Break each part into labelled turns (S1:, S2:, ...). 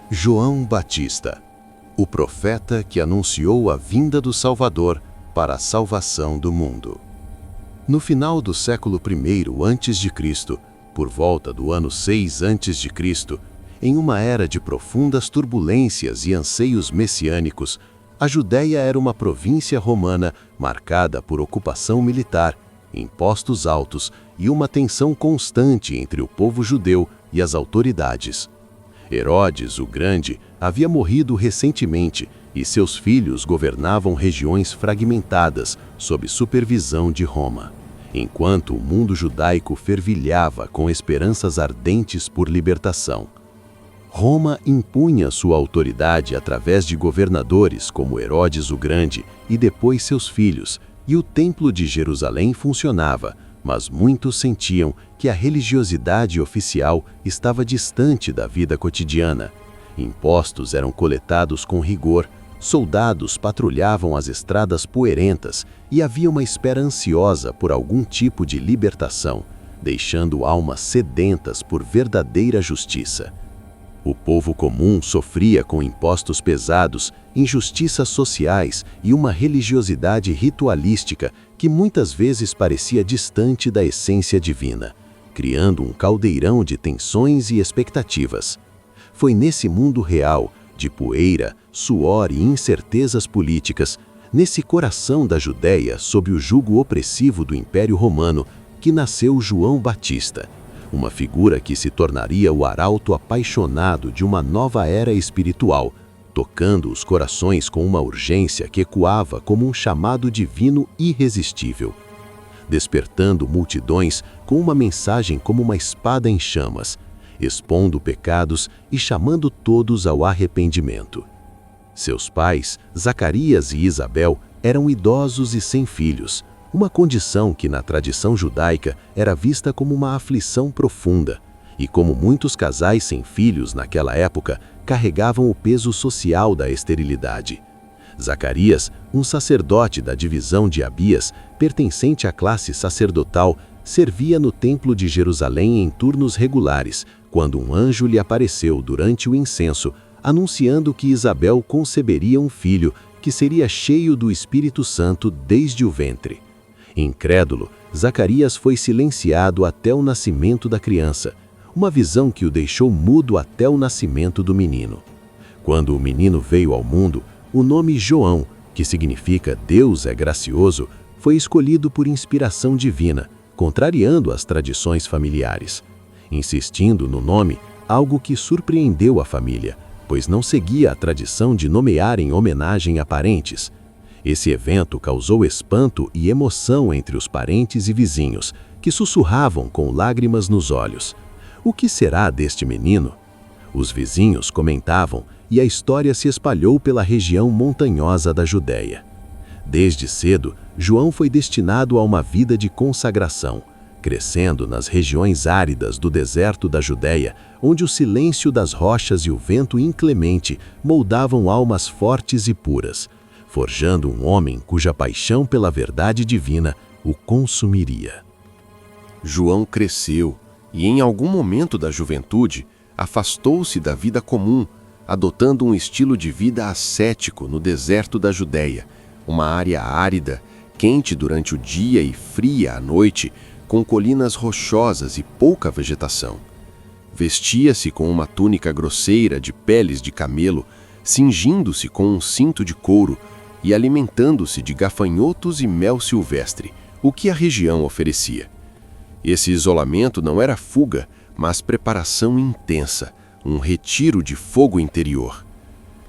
S1: João Batista, o profeta que anunciou a vinda do Salvador para a salvação do mundo. No final do século I a.C., por volta do ano 6 a.C., em uma era de profundas turbulências e anseios messiânicos, a Judéia era uma província romana marcada por ocupação militar, impostos altos e uma tensão constante entre o povo judeu e as autoridades. Herodes, o Grande, havia morrido recentemente e seus filhos governavam regiões fragmentadas sob supervisão de Roma, enquanto o mundo judaico fervilhava com esperanças ardentes por libertação. Roma impunha sua autoridade através de governadores como Herodes o Grande e depois seus filhos, e o Templo de Jerusalém funcionava, mas muitos sentiam que a religiosidade oficial estava distante da vida cotidiana. Impostos eram coletados com rigor, soldados patrulhavam as estradas poeirentas e havia uma espera ansiosa por algum tipo de libertação, deixando almas sedentas por verdadeira justiça. O povo comum sofria com impostos pesados, injustiças sociais e uma religiosidade ritualística que muitas vezes parecia distante da essência divina, criando um caldeirão de tensões e expectativas. Foi nesse mundo real, de poeira, suor e incertezas políticas, nesse coração da Judéia sob o jugo opressivo do Império Romano, que nasceu João Batista, uma figura que se tornaria o arauto apaixonado de uma nova era espiritual, tocando os corações com uma urgência que ecoava como um chamado divino irresistível, despertando multidões com uma mensagem como uma espada em chamas, expondo pecados e chamando todos ao arrependimento. Seus pais, Zacarias e Isabel, eram idosos e sem filhos, uma condição que na tradição judaica era vista como uma aflição profunda, e como muitos casais sem filhos naquela época carregavam o peso social da esterilidade. Zacarias, um sacerdote da divisão de Abias, pertencente à classe sacerdotal, servia no Templo de Jerusalém em turnos regulares, quando um anjo lhe apareceu durante o incenso, anunciando que Isabel conceberia um filho que seria cheio do Espírito Santo desde o ventre. Incrédulo, Zacarias foi silenciado até o nascimento da criança, uma visão que o deixou mudo até o nascimento do menino. Quando o menino veio ao mundo, o nome João, que significa Deus é gracioso, foi escolhido por inspiração divina, contrariando as tradições familiares. Insistindo no nome, algo que surpreendeu a família, pois não seguia a tradição de nomear em homenagem a parentes. Esse evento causou espanto e emoção entre os parentes e vizinhos, que sussurravam com lágrimas nos olhos. O que será deste menino? Os vizinhos comentavam e a história se espalhou pela região montanhosa da Judéia. Desde cedo, João foi destinado a uma vida de consagração, crescendo nas regiões áridas do deserto da Judéia, onde o silêncio das rochas e o vento inclemente moldavam almas fortes e puras, forjando um homem cuja paixão pela verdade divina o consumiria.
S2: João cresceu e, em algum momento da juventude, afastou-se da vida comum, adotando um estilo de vida ascético no deserto da Judéia, uma área árida, quente durante o dia e fria à noite, com colinas rochosas e pouca vegetação. Vestia-se com uma túnica grosseira de peles de camelo, cingindo-se com um cinto de couro e alimentando-se de gafanhotos e mel silvestre, o que a região oferecia. Esse isolamento não era fuga, mas preparação intensa, um retiro de fogo interior.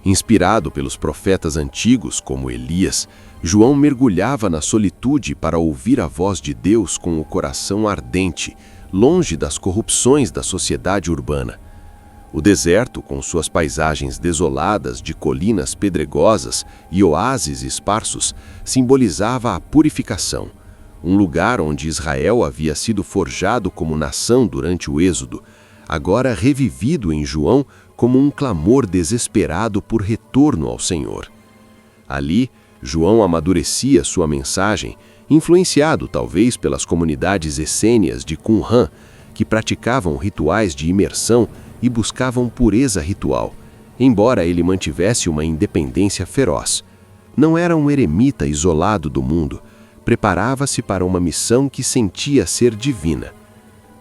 S2: Inspirado pelos profetas antigos como Elias, João mergulhava na solitude para ouvir a voz de Deus com o coração ardente, longe das corrupções da sociedade urbana. O deserto, com suas paisagens desoladas de colinas pedregosas e oásis esparsos, simbolizava a purificação, um lugar onde Israel havia sido forjado como nação durante o Êxodo, agora revivido em João como um clamor desesperado por retorno ao Senhor. Ali, João amadurecia sua mensagem, influenciado talvez pelas comunidades essênias de Qumran, que praticavam rituais de imersão e buscavam pureza ritual, embora ele mantivesse uma independência feroz. Não era um eremita isolado do mundo, preparava-se para uma missão que sentia ser divina.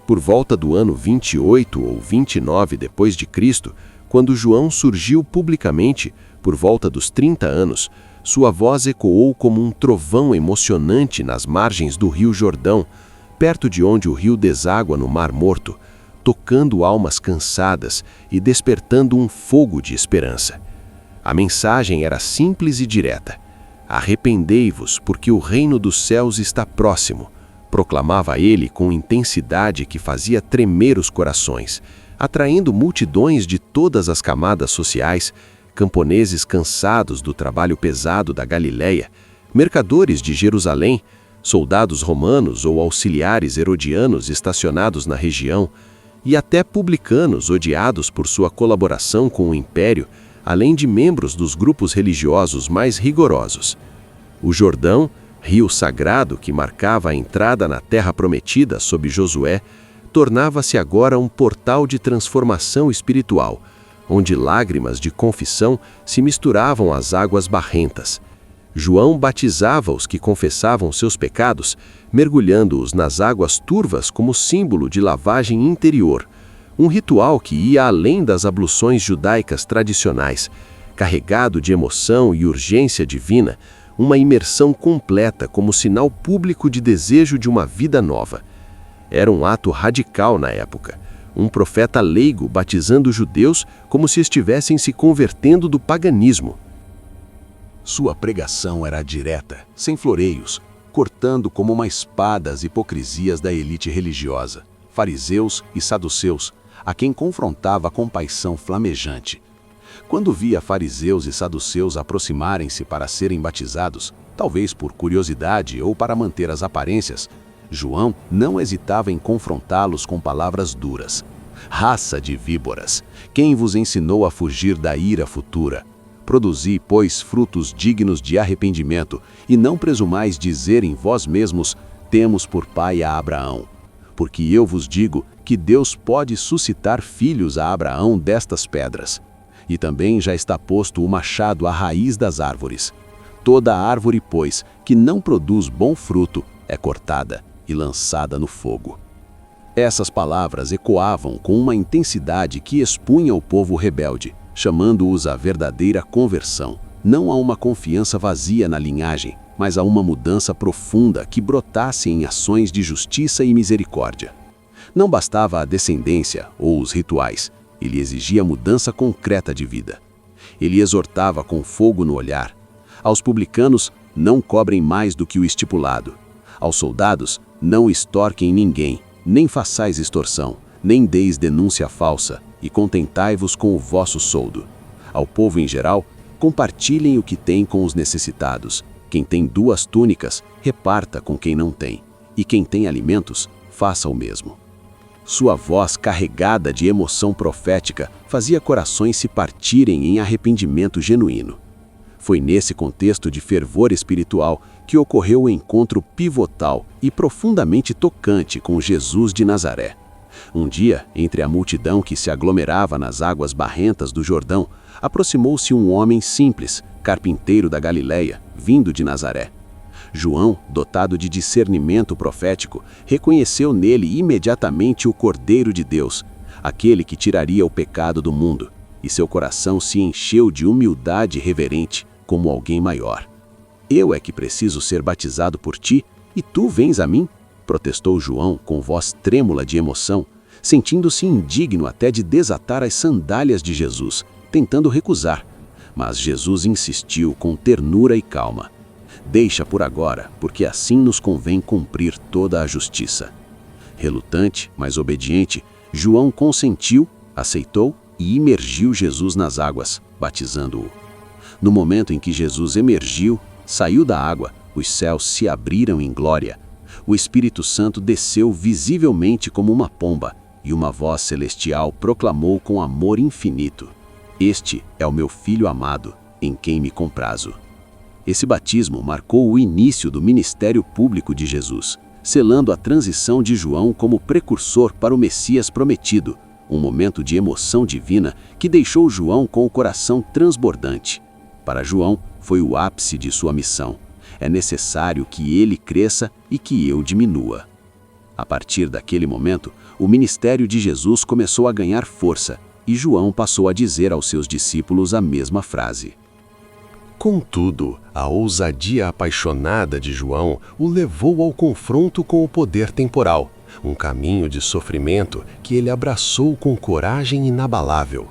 S2: Por volta do ano 28 ou 29 depois de Cristo, quando João surgiu publicamente, por volta dos 30 anos, sua voz ecoou como um trovão emocionante nas margens do rio Jordão, perto de onde o rio deságua no Mar Morto, tocando almas cansadas e despertando um fogo de esperança. A mensagem era simples e direta. Arrependei-vos, porque o reino dos céus está próximo, proclamava ele com intensidade que fazia tremer os corações, atraindo multidões de todas as camadas sociais, camponeses cansados do trabalho pesado da Galileia, mercadores de Jerusalém, soldados romanos ou auxiliares herodianos estacionados na região, e até publicanos odiados por sua colaboração com o império, além de membros dos grupos religiosos mais rigorosos. O Jordão, rio sagrado que marcava a entrada na Terra Prometida sob Josué, tornava-se agora um portal de transformação espiritual, onde lágrimas de confissão se misturavam às águas barrentas. João batizava os que confessavam seus pecados, mergulhando-os nas águas turvas como símbolo de lavagem interior, um ritual que ia além das abluções judaicas tradicionais, carregado de emoção e urgência divina, uma imersão completa como sinal público de desejo de uma vida nova. Era um ato radical na época, um profeta leigo batizando judeus como se estivessem se convertendo do paganismo.
S1: Sua pregação era direta, sem floreios, cortando como uma espada as hipocrisias da elite religiosa, fariseus e saduceus, a quem confrontava a compaixão flamejante. Quando via fariseus e saduceus aproximarem-se para serem batizados, talvez por curiosidade ou para manter as aparências, João não hesitava em confrontá-los com palavras duras. Raça de víboras, quem vos ensinou a fugir da ira futura? Produzi, pois, frutos dignos de arrependimento, e não presumais dizer em vós mesmos, temos por pai a Abraão. Porque eu vos digo que Deus pode suscitar filhos a Abraão destas pedras. E também já está posto o machado à raiz das árvores. Toda árvore, pois, que não produz bom fruto, é cortada e lançada no fogo. Essas palavras ecoavam com uma intensidade que expunha o povo rebelde, chamando-os à verdadeira conversão, não a uma confiança vazia na linhagem, mas a uma mudança profunda que brotasse em ações de justiça e misericórdia. Não bastava a descendência ou os rituais, ele exigia mudança concreta de vida. Ele exortava com fogo no olhar. Aos publicanos, não cobrem mais do que o estipulado. Aos soldados, não extorquem ninguém, nem façais extorsão, nem deis denúncia falsa, e contentai-vos com o vosso soldo. Ao povo em geral, compartilhem o que tem com os necessitados. Quem tem 2 túnicas, reparta com quem não tem, e quem tem alimentos, faça o mesmo. Sua voz carregada de emoção profética fazia corações se partirem em arrependimento genuíno. Foi nesse contexto de fervor espiritual que ocorreu o encontro pivotal e profundamente tocante com Jesus de Nazaré. Um dia, entre a multidão que se aglomerava nas águas barrentas do Jordão, aproximou-se um homem simples, carpinteiro da Galileia, vindo de Nazaré. João, dotado de discernimento profético, reconheceu nele imediatamente o Cordeiro de Deus, aquele que tiraria o pecado do mundo, e seu coração se encheu de humildade reverente, como alguém maior. Eu é que preciso ser batizado por ti, e tu vens a mim? Protestou João com voz trêmula de emoção, sentindo-se indigno até de desatar as sandálias de Jesus, tentando recusar. Mas Jesus insistiu com ternura e calma. Deixa por agora, porque assim nos convém cumprir toda a justiça. Relutante, mas obediente, João consentiu, aceitou e imergiu Jesus nas águas, batizando-o. No momento em que Jesus emergiu, saiu da água, os céus se abriram em glória. O Espírito Santo desceu visivelmente como uma pomba, e uma voz celestial proclamou com amor infinito: Este é o meu Filho amado, em quem me comprazo. Esse batismo marcou o início do ministério público de Jesus, selando a transição de João como precursor para o Messias prometido,
S3: um momento de emoção divina que deixou João com o coração transbordante. Para João, foi o ápice de sua missão. É necessário que ele cresça e que eu diminua. A partir daquele momento, o ministério de Jesus começou a ganhar força, e João passou a dizer aos seus discípulos a mesma frase.
S1: Contudo, a ousadia apaixonada de João o levou ao confronto com o poder temporal, um caminho de sofrimento que ele abraçou com coragem inabalável.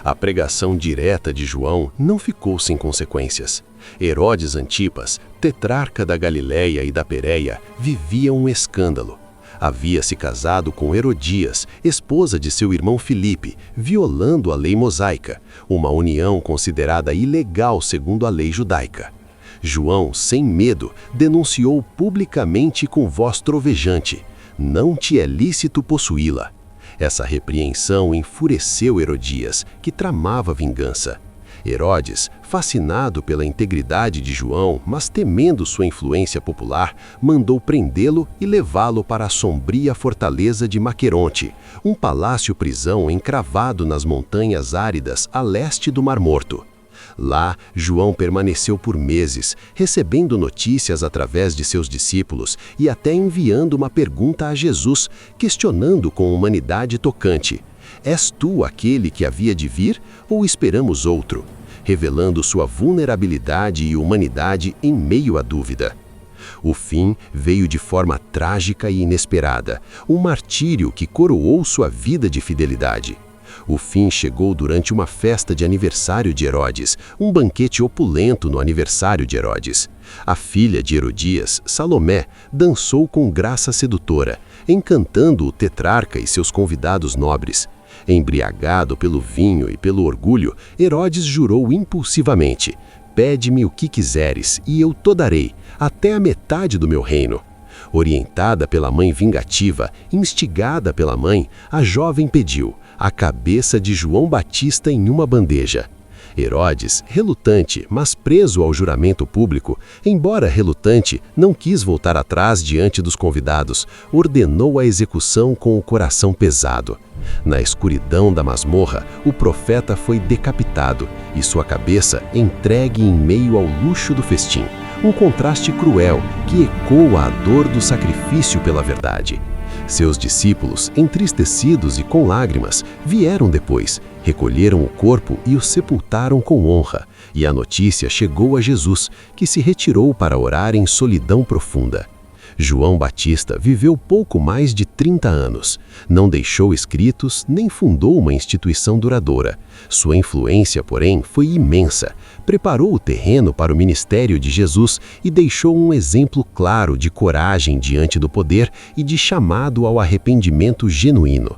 S1: A pregação direta de João não ficou sem consequências. Herodes Antipas, tetrarca da Galiléia e da Pérea, vivia um escândalo. Havia se casado com Herodias, esposa de seu irmão Filipe, violando a lei mosaica, uma união considerada ilegal segundo a lei judaica. João, sem medo, denunciou publicamente com voz trovejante: "Não te é lícito possuí-la." Essa repreensão enfureceu Herodias, que tramava vingança. Herodes, fascinado pela integridade de João, mas temendo sua influência popular, mandou prendê-lo e levá-lo para a sombria fortaleza de Maqueronte, um palácio-prisão encravado nas montanhas áridas a leste do Mar Morto. Lá, João permaneceu por meses, recebendo notícias através de seus discípulos e até enviando uma pergunta a Jesus, questionando com humanidade tocante: "És tu aquele que havia de vir, ou esperamos outro?", revelando sua vulnerabilidade e humanidade em meio à dúvida. O fim veio de forma trágica e inesperada, um martírio que coroou sua vida de fidelidade. O fim chegou durante uma festa de aniversário de Herodes, um banquete opulento no aniversário de Herodes. A filha de Herodias, Salomé, dançou com graça sedutora, encantando o tetrarca e seus convidados nobres. Embriagado pelo vinho e pelo orgulho, Herodes jurou impulsivamente: "Pede-me o que quiseres, e eu to darei, até a metade do meu reino." Orientada pela mãe vingativa, instigada pela mãe, a jovem pediu a cabeça de João Batista em uma bandeja. Herodes, relutante, mas preso ao juramento público, embora relutante, não quis voltar atrás diante dos convidados, ordenou a execução com o coração pesado. Na escuridão da masmorra, o profeta foi decapitado e sua cabeça entregue em meio ao luxo do festim. Um contraste cruel que ecoa a dor do sacrifício pela verdade. Seus discípulos, entristecidos e com lágrimas, vieram depois, recolheram o corpo e o sepultaram com honra, e a notícia chegou a Jesus, que se retirou para orar em solidão profunda. João Batista viveu pouco mais de 30 anos. Não deixou escritos nem fundou uma instituição duradoura. Sua influência, porém, foi imensa. Preparou o terreno para o ministério de Jesus e deixou um exemplo claro de coragem diante do poder e de chamado ao arrependimento genuíno.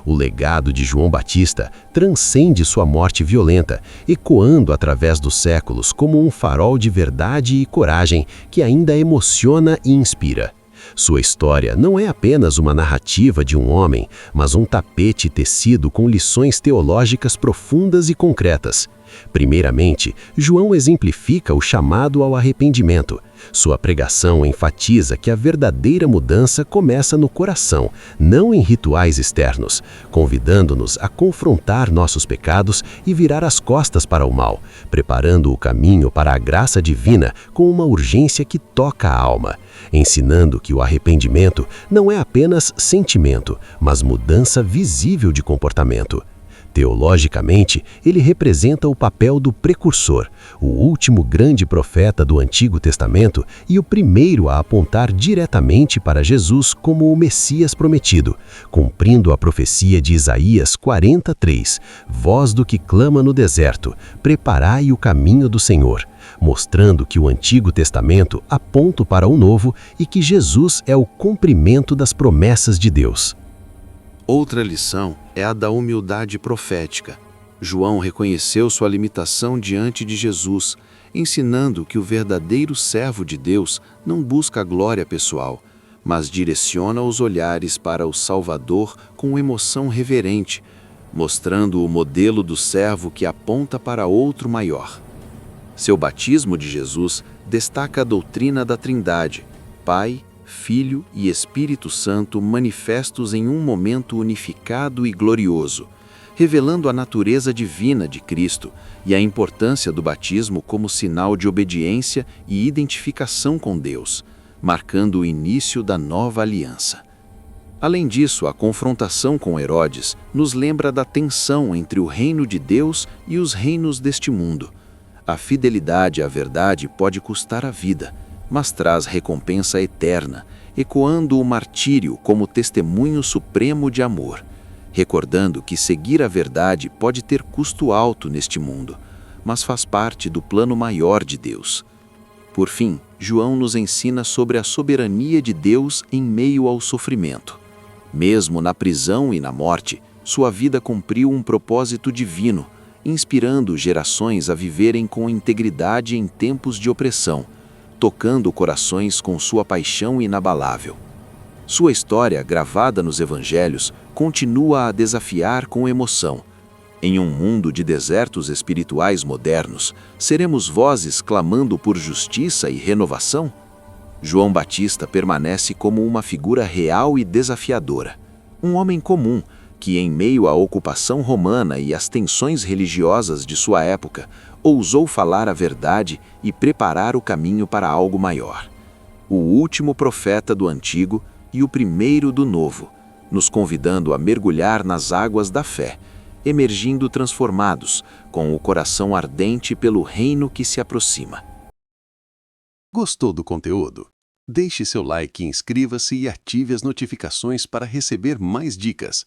S1: O legado de João Batista transcende sua morte violenta, ecoando através dos séculos como um farol de verdade e coragem que ainda emociona e inspira. Sua história não é apenas uma narrativa de um homem, mas um tapete tecido com lições teológicas profundas e concretas. Primeiramente, João exemplifica o chamado ao arrependimento. Sua pregação enfatiza que a verdadeira mudança começa no coração, não em rituais externos, convidando-nos a confrontar nossos pecados e virar as costas para o mal, preparando o caminho para a graça divina com uma urgência que toca a alma, ensinando que o arrependimento não é apenas sentimento, mas mudança visível de comportamento. Teologicamente, ele representa o papel do precursor, o último grande profeta do Antigo Testamento e o primeiro a apontar diretamente para Jesus como o Messias prometido, cumprindo a profecia de Isaías 43, voz do que clama no deserto, preparai o caminho do Senhor, mostrando que o Antigo Testamento aponta para o Novo e que Jesus é o cumprimento das promessas de Deus.
S3: Outra lição é a da humildade profética. João reconheceu sua limitação diante de Jesus, ensinando que o verdadeiro servo de Deus não busca a glória pessoal, mas direciona os olhares para o Salvador com emoção reverente, mostrando o modelo do servo que aponta para outro maior. Seu batismo de Jesus destaca a doutrina da Trindade, Pai, Filho e Espírito Santo manifestos em um momento unificado e glorioso, revelando a natureza divina de Cristo e a importância do batismo como sinal de obediência e identificação com Deus, marcando o início da nova aliança. Além disso, a confrontação com Herodes nos lembra da tensão entre o reino de Deus e os reinos deste mundo. A fidelidade à verdade pode custar a vida, mas traz recompensa eterna, ecoando o martírio como testemunho supremo de amor, recordando que seguir a verdade pode ter custo alto neste mundo, mas faz parte do plano maior de Deus. Por fim, João nos ensina sobre a soberania de Deus em meio ao sofrimento. Mesmo na prisão e na morte, sua vida cumpriu um propósito divino, inspirando gerações a viverem com integridade em tempos de opressão, tocando corações com sua paixão inabalável. Sua história, gravada nos evangelhos, continua a desafiar com emoção. Em um mundo de desertos espirituais modernos, seremos vozes clamando por justiça e renovação? João Batista permanece como uma figura real e desafiadora. Um homem comum que, em meio à ocupação romana e às tensões religiosas de sua época, ousou falar a verdade e preparar o caminho para algo maior. O último profeta do Antigo e o primeiro do Novo, nos convidando a mergulhar nas águas da fé, emergindo transformados, com o coração ardente pelo reino que se aproxima.
S1: Gostou do conteúdo? Deixe seu like, inscreva-se e ative as notificações para receber mais dicas.